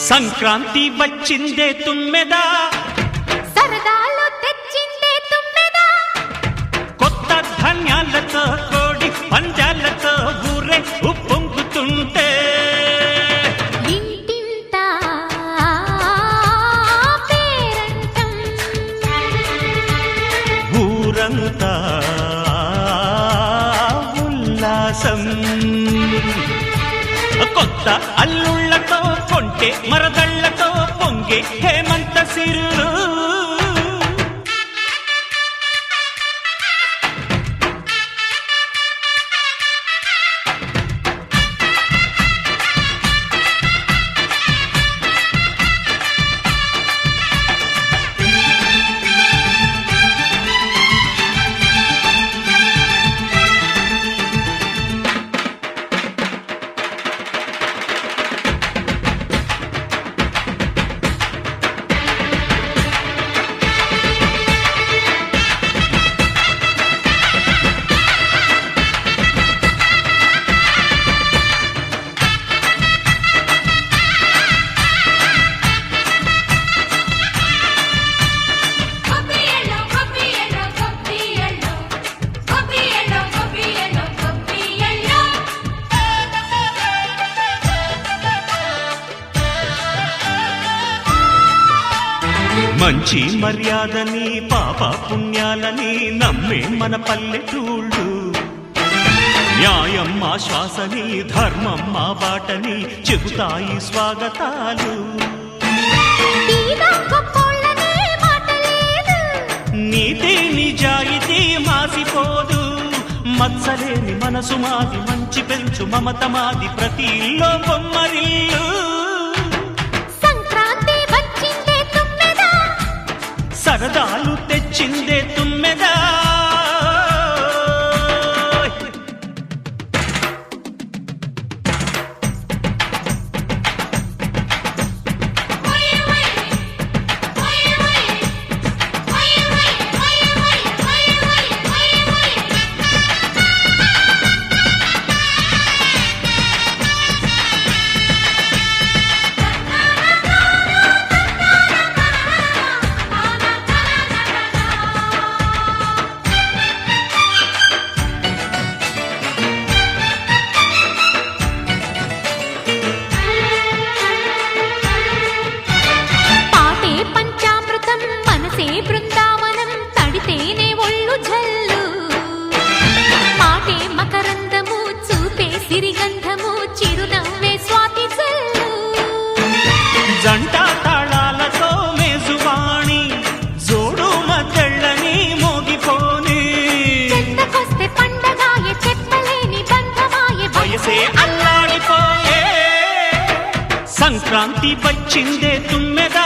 సంక్రాంతి వచ్చిందే తుమ్మెదా, సరదాలు తెచ్చిందే తుమ్మెదా, కొత్త ధాన్యాలతో కోడి పంజాలతో ఊరే ఉప్పొంగుతుంటే ఇంటింటా పేరంటం, ఊరంతా ఉల్లాసం. కొత్త అల్లుళ్లతో కొంటే మరదళ్లతో పొంగే హేమంత సిరులు. మంచి మర్యాదని పాప పుణ్యాలని నమ్మే మన పల్లెటూళ్ళు, న్యాయం మా శ్వాసని ధర్మం మా బాటని చెబుతాయి స్వాగతాలు. నీతి నిజాయితీ మాసిపోదు, మత్సలేని మనసు మాది, మంచి పెంచు మమత మాది, ప్రతి ఇల్లో బొమ్మరిల్లు. సరదాలు తెచ్చిందే తుమ్మెదా, బృందావనం తడితేనే ఒళ్ళు జల్లు, మాటే మకరందము చూపే సిరిగంధము, చిరునవ్వే స్వాతి జల్లు. జంట తాళాలతో మేజువాణి జోడు మద్దళ్ళని మోగిపోని, చెంతకొస్తే పండగాయే చెప్పలేని బంధమాయే, వయసే అల్లాడిపోయే. సంక్రాంతి వచ్చిందే తుమ్మెదా,